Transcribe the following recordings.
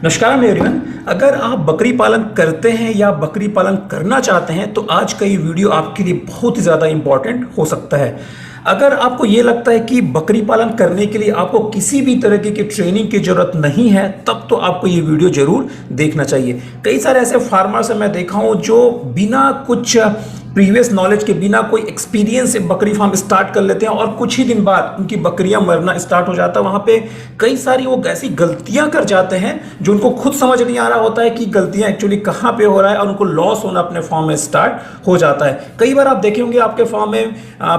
नमस्कार एवरीवन। अगर आप बकरी पालन करते हैं या बकरी पालन करना चाहते हैं तो आज का ये वीडियो आपके लिए बहुत ही ज़्यादा इम्पॉर्टेंट हो सकता है। अगर आपको ये लगता है कि बकरी पालन करने के लिए आपको किसी भी तरह की ट्रेनिंग की ज़रूरत नहीं है, तब तो आपको ये वीडियो ज़रूर देखना चाहिए। कई सारे ऐसे फार्मर्स मैं देखा हूँ जो बिना कुछ प्रीवियस नॉलेज के, बिना कोई एक्सपीरियंस से बकरी फार्म स्टार्ट कर लेते हैं और कुछ ही दिन बाद उनकी बकरियां मरना स्टार्ट हो जाता है। वहाँ पे कई सारी वो ऐसी गलतियां कर जाते हैं जो उनको खुद समझ नहीं आ रहा होता है कि गलतियां एक्चुअली कहाँ पे हो रहा है, और उनको लॉस होना अपने फार्म में स्टार्ट हो जाता है। कई बार आप देखे होंगे आपके फार्म में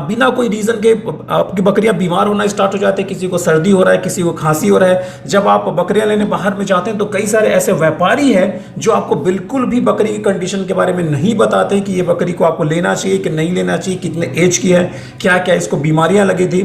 बिना कोई रीज़न के आपकी बकरियां बीमार होना स्टार्ट हो जाते हैं। किसी को सर्दी हो रहा है, किसी को खांसी हो रहा है। जब आप बकरियां लेने बाहर में जाते हैं तो कई सारे ऐसे व्यापारी हैं जो आपको बिल्कुल भी बकरी की कंडीशन के बारे में नहीं बताते कि ये बकरी को आपको लेना चाहिए कि नहीं लेना चाहिए, कितने एज की है, क्या क्या इसको बीमारियां लगी थी।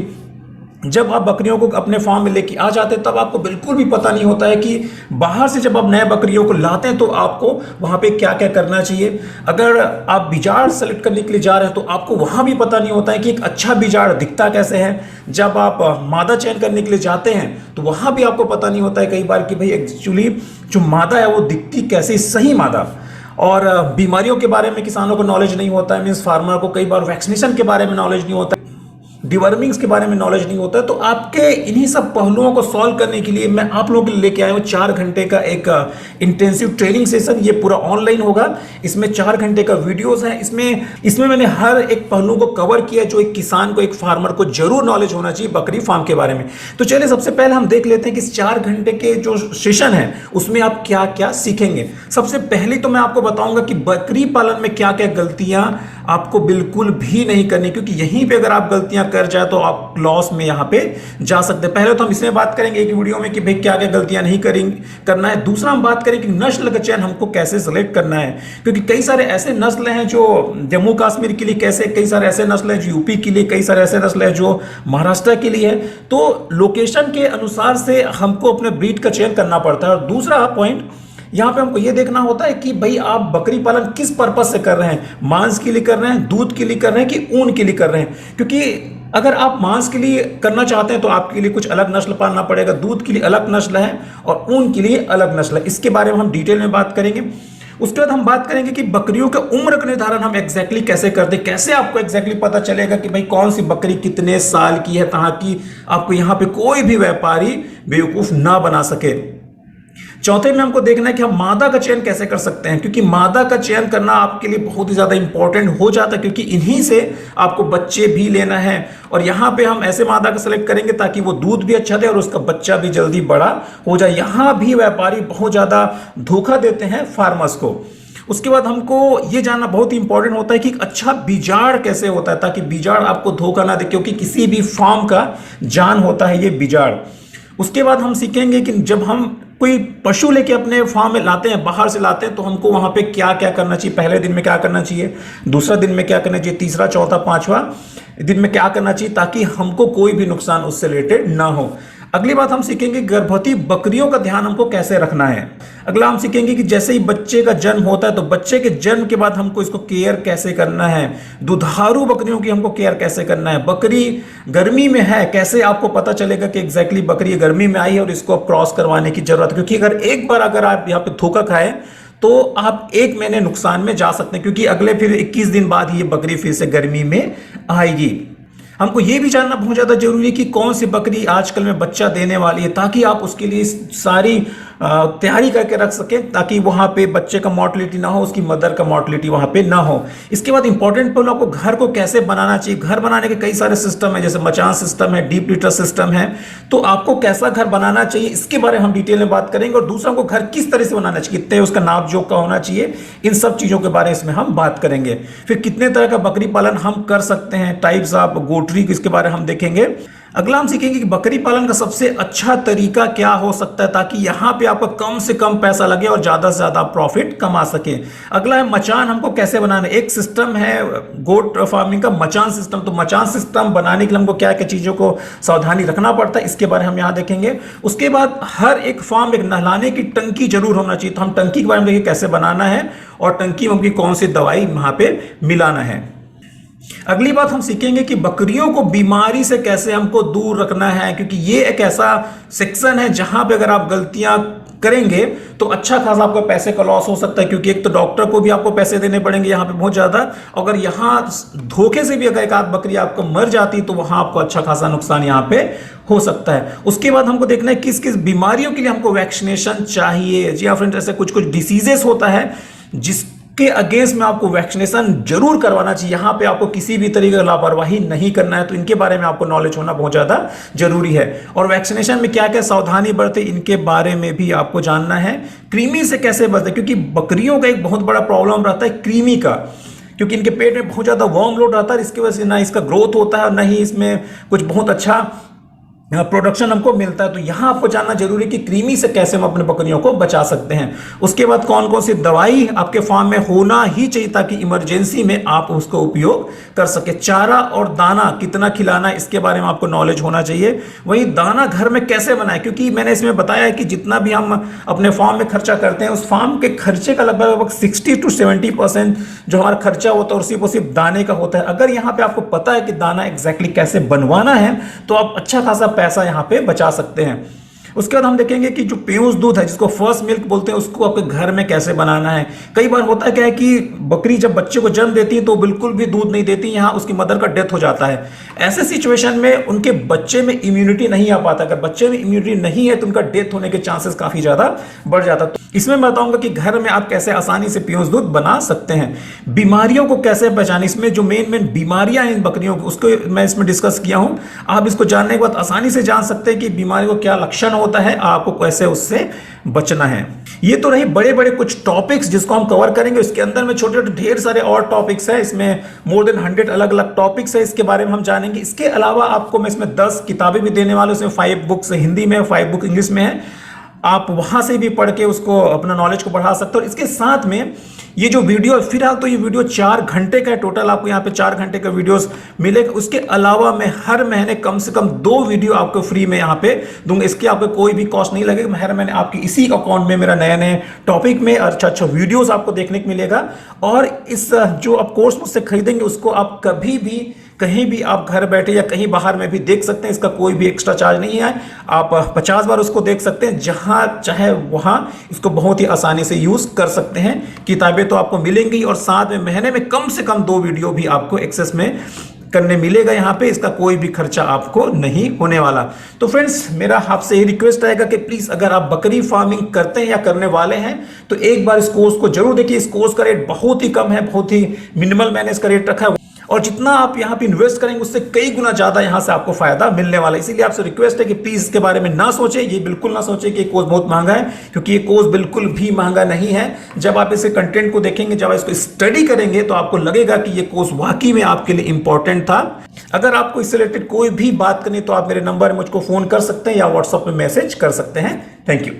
जब आप बकरियों को अपने फार्म में लेके आ जाते हैं तब आपको बिल्कुल भी पता नहीं होता है कि बाहर से जब आप नए बकरियों को लाते हैं तो आपको वहां पे क्या क्या करना चाहिए। अगर आप बिजाड़ सेलेक्ट करने के लिए जा रहे हैं तो आपको वहां भी पता नहीं होता है कि एक अच्छा बिजाड़ दिखता कैसे है। जब आप मादा चयन करने के लिए जाते हैं तो वहां भी आपको पता नहीं होता है कई बार कि भाई एक्चुअली जो मादा है वो दिखती कैसे, सही मादा। और बीमारियों के बारे में किसानों को नॉलेज नहीं होता है, मीन्स फार्मर को कई बार वैक्सीनेशन के बारे में नॉलेज नहीं होता है, डिवर्मिंग्स के बारे में नॉलेज नहीं होता है। तो आपके इन्हीं सब पहलुओं को सॉल्व करने के लिए मैं आप लोगों के लिए लेके आया हूँ 4 घंटे का एक इंटेंसिव ट्रेनिंग सेशन। ये पूरा ऑनलाइन होगा। इसमें 4 घंटे का वीडियोस है। इसमें मैंने हर एक पहलू को कवर किया जो एक किसान को, एक फार्मर को जरूर नॉलेज होना चाहिए बकरी फार्म के बारे में। तो चलिए सबसे पहले हम देख लेते हैं कि इस 4 घंटे के जो सेशन है उसमें आप क्या क्या सीखेंगे। सबसे पहले तो मैं आपको बताऊंगा कि बकरी पालन में क्या क्या गलतियां आपको बिल्कुल भी नहीं करनी, क्योंकि यहीं पे अगर आप गलतियां कर जाए तो आप लॉस में यहां पे जा सकते हैं। पहले तो हम इसमें बात करेंगे एक वीडियो में कि भाई क्या क्या गलतियां नहीं करना है। दूसरा हम बात करेंगे कि नस्ल का चयन हमको कैसे सेलेक्ट करना है, क्योंकि कई सारे ऐसे नस्ल हैं जो जम्मू कश्मीर के लिए, कई सारे ऐसे नस्ल हैं जो यूपी के लिए, कई सारे ऐसे नस्ल हैं जो महाराष्ट्र के लिए है। तो लोकेशन के अनुसार से हमको अपने ब्रीड का चयन करना पड़ता है। और दूसरा पॉइंट यहाँ पे हमको ये देखना होता है कि भाई आप बकरी पालन किस पर्पस से कर रहे हैं। मांस के लिए कर रहे हैं, दूध के लिए कर रहे हैं कि ऊन के लिए कर रहे हैं। क्योंकि अगर आप मांस के लिए करना चाहते हैं तो आपके लिए कुछ अलग नस्ल पालना पड़ेगा, दूध के लिए अलग नस्ल है और ऊन के लिए अलग नस्ल है। इसके बारे में हम डिटेल में बात करेंगे। उसके बाद हम बात करेंगे कि बकरियों का उम्र का निर्धारण हम एग्जैक्टली कैसे करते हैं, कैसे आपको एग्जैक्टली पता चलेगा कि भाई कौन सी बकरी कितने साल की है, कहाँ की। आपको यहाँ पे कोई भी व्यापारी बेवकूफ ना बना सके। चौथे में हमको देखना है कि हम मादा का चयन कैसे कर सकते हैं, क्योंकि मादा का चयन करना आपके लिए बहुत ही ज्यादा इंपॉर्टेंट हो जाता है, क्योंकि इन्हीं से आपको बच्चे भी लेना है। और यहां पे हम ऐसे मादा का सेलेक्ट करेंगे ताकि वो दूध भी अच्छा दे और उसका बच्चा भी जल्दी बड़ा हो जाए। यहां भी व्यापारी बहुत ज्यादा धोखा देते हैं फार्मर्स को। उसके बाद हमको ये जानना बहुत ही इंपॉर्टेंट होता है कि अच्छा बिजाड़ कैसे होता है, ताकि बिजाड़ आपको धोखा ना दे, क्योंकि किसी भी फार्म का जान होता है ये बिजाड़। उसके बाद हम सीखेंगे कि जब हम कोई पशु लेके अपने फार्म में लाते हैं, बाहर से लाते हैं, तो हमको वहां पे क्या क्या करना चाहिए। पहले दिन में क्या करना चाहिए, दूसरा दिन में क्या करना चाहिए, तीसरा, चौथा, पांचवा दिन में क्या करना चाहिए, ताकि हमको कोई भी नुकसान उससे रिलेटेड ना हो। अगली बात हम सीखेंगे गर्भवती बकरियों का ध्यान हमको कैसे रखना है। अगला हम सीखेंगे कि जैसे ही बच्चे का जन्म होता है तो बच्चे के जन्म के बाद हमको इसको केयर कैसे करना है। दुधारू बकरियों की हमको केयर कैसे करना है। बकरी गर्मी में है, कैसे आपको पता चलेगा कि एग्जैक्टली बकरी गर्मी में आई है और इसको क्रॉस करवाने की जरूरत है। क्योंकि अगर आप यहाँ पे धोखा खाए तो आप 1 महीने नुकसान में जा सकते हैं, क्योंकि अगले फिर 21 दिन बाद ये बकरी फिर से गर्मी में आएगी। हमको ये भी जानना बहुत ज़्यादा जरूरी है कि कौन सी बकरी आजकल में बच्चा देने वाली है, ताकि आप उसके लिए सारी तैयारी करके रख सकें, ताकि वहाँ पे बच्चे का मॉर्टिलिटी ना हो, उसकी मदर का मॉर्टिलिटी वहाँ पे ना हो। इसके बाद इंपॉर्टेंट पहलू, आपको घर को कैसे बनाना चाहिए। घर बनाने के कई सारे सिस्टम है, जैसे मचान सिस्टम है, डीप लिटर सिस्टम है। तो आपको कैसा घर बनाना चाहिए इसके बारे में हम डिटेल में बात करेंगे। और दूसरा, को घर किस तरह से बनाना चाहिए, कितने उसका नाप जोक का होना चाहिए, इन सब चीज़ों के बारे में इसमें हम बात करेंगे। फिर कितने तरह का बकरी पालन हम कर सकते हैं, टाइप्स ऑफ गोट्री, इसके बारे में हम देखेंगे। अगला हम सीखेंगे कि बकरी पालन का सबसे अच्छा तरीका क्या हो सकता है, ताकि यहां पे आपको कम से कम पैसा लगे और ज्यादा से ज्यादा प्रॉफिट कमा सके। अगला है मचान हमको कैसे बनाना है। एक सिस्टम है गोट फार्मिंग का मचान सिस्टम। तो मचान सिस्टम बनाने के लिए हमको क्या क्या चीजों को सावधानी रखना पड़ता है, इसके बारे में हम यहां देखेंगे। उसके बाद हर एक फार्म एक नहलाने की टंकी जरूर होना चाहिए, तो हम टंकी के बारे में देखिए कैसे बनाना है और टंकी में उनकी कौन सी दवाई वहां पे मिलाना है। अगली बात हम सीखेंगे कि बकरियों को बीमारी से कैसे हमको दूर रखना है, क्योंकि ये एक ऐसा सेक्शन है जहां पे अगर आप गलतियां करेंगे तो अच्छा खासा आपका पैसे का लॉस हो सकता है, क्योंकि एक तो डॉक्टर को भी आपको पैसे देने पड़ेंगे यहाँ पे बहुत ज्यादा। अगर यहाँ धोखे से भी अगर एक आध बकरी आपको मर जाती तो वहां आपको अच्छा खासा नुकसान यहाँ पे हो सकता है। उसके बाद हमको देखना है किस किस बीमारियों के लिए हमको वैक्सीनेशन चाहिए। जी हाँ फ्रेंड्स, ऐसे कुछ कुछ डिसीजेस होता है जिसके अगेंस्ट में आपको वैक्सीनेशन जरूर करवाना चाहिए। यहाँ पे आपको किसी भी तरीके का लापरवाही नहीं करना है, तो इनके बारे में आपको नॉलेज होना बहुत ज्यादा जरूरी है। और वैक्सीनेशन में क्या क्या सावधानी बरते इनके बारे में भी आपको जानना है। कृमि से कैसे बचते, क्योंकि बकरियों का एक बहुत बड़ा प्रॉब्लम रहता है कृमि का, क्योंकि इनके पेट में बहुत ज्यादा वर्म लोड रहता है, इसकी वजह से ना इसका ग्रोथ होता है और ना ही इसमें कुछ बहुत अच्छा प्रोडक्शन हमको मिलता है। तो यहां आपको जानना जरूरी है कि कृमि से कैसे हम अपने बकरियों को बचा सकते हैं। उसके बाद कौन कौन सी दवाई आपके फार्म में होना ही चाहिए ताकि इमरजेंसी में आप उसको उपयोग कर सके। चारा और दाना कितना खिलाना इसके बारे में आपको नॉलेज होना चाहिए। वही दाना घर में कैसे बनाए, क्योंकि मैंने इसमें बताया है कि जितना भी हम अपने फार्म में खर्चा करते हैं उस फार्म के खर्चे का लगभग 60 to 70% जो हमारा खर्चा होता है और सिर्फ और सिर्फ दाने का होता है। अगर यहाँ पे आपको पता है कि दाना एग्जैक्टली कैसे बनवाना है तो आप अच्छा खासा पैसा यहां पे बचा सकते हैं। उसके बाद हम देखेंगे कि जो पेयूस दूध है जिसको फर्स्ट मिल्क बोलते हैं उसको आपके घर में कैसे बनाना है। कई बार होता है क्या है कि बकरी जब बच्चे को जन्म देती है तो बिल्कुल भी दूध नहीं देती, यहां उसकी मदर का डेथ हो जाता है। ऐसे सिचुएशन में उनके बच्चे में इम्यूनिटी नहीं आ पाता। अगर बच्चे में इम्यूनिटी नहीं है तो उनका डेथ होने के चांसेस काफी ज्यादा बढ़ जाता है। तो इसमें मैं बताऊंगा कि घर में आप कैसे आसानी से पेयूस दूध बना सकते हैं। बीमारियों को कैसे पहचाने, इसमें जो मेन बीमारियां हैं इन बकरियों की उसको मैं इसमें डिस्कस किया हूं। आप इसको जानने के बाद आसानी से जान सकते हैं कि बीमारी को क्या लक्षण होता है, आपको कैसे उससे बचना है। ये तो रही बड़े बड़े कुछ टॉपिक्स जिसको हम कवर करेंगे। इसके अंदर में छोटे छोटे ढेर सारे और टॉपिक्स है, इसमें मोर देन 100 अलग अलग टॉपिक्स है, इसके बारे में हम जानेंगे। इसके अलावा आपको मैं इसमें 10 किताबें भी देने वाला हूं। इसमें 5 बुक्स हिंदी में, 5 बुक इंग्लिश में है। आप वहां से भी पढ़ के उसको अपना नॉलेज को बढ़ा सकते हो। और इसके साथ में ये जो वीडियो फिलहाल तो ये वीडियो 4 घंटे का है टोटल, आपको यहाँ पे 4 घंटे का वीडियोस मिलेगा। उसके अलावा मैं हर महीने कम से कम 2 वीडियो आपको फ्री में यहाँ पे दूंगा। इसके आपको कोई भी कॉस्ट नहीं लगेगा। हर महीने आपकी इसी अकाउंट में मेरा नए नए टॉपिक में अच्छा अच्छा वीडियोस आपको देखने को मिलेगा। और इस जो आप कोर्स मुझसे खरीदेंगे उसको आप कभी भी कहीं भी आप घर बैठे या कहीं बाहर में भी देख सकते हैं। इसका कोई भी एक्स्ट्रा चार्ज नहीं है। आप 50 बार उसको देख सकते हैं, जहां चाहे वहां इसको बहुत ही आसानी से यूज कर सकते हैं। किताबें तो आपको मिलेंगी और साथ में महीने में कम से कम 2 वीडियो भी आपको एक्सेस में करने मिलेगा यहाँ पे। इसका कोई भी खर्चा आपको नहीं होने वाला। तो फ्रेंड्स, मेरा आपसे ये रिक्वेस्ट रहेगा कि प्लीज अगर आप बकरी फार्मिंग करते हैं या करने वाले हैं तो एक बार इस कोर्स को जरूर देखिए। इस कोर्स का रेट बहुत ही कम है, बहुत ही मिनिमल मैंने इसका रेट रखा है। और जितना आप यहाँ पे इन्वेस्ट करेंगे उससे कई गुना ज्यादा यहाँ से आपको फायदा मिलने वाला है। इसीलिए आपसे रिक्वेस्ट है कि प्लीज इसके बारे में ना सोचें, ये बिल्कुल ना सोचें कि ये कोर्स बहुत महंगा है, क्योंकि ये कोर्स बिल्कुल भी महंगा नहीं है। जब आप इसके कंटेंट को देखेंगे, जब आप इसको स्टडी करेंगे तो आपको लगेगा कि ये कोर्स वाकई में आपके लिए इंपॉर्टेंट था। अगर आपको इससे रिलेटेड कोई भी बात करनी तो आप मेरे नंबर मुझको फोन कर सकते हैं या व्हाट्सएप पे मैसेज कर सकते हैं। Thank you.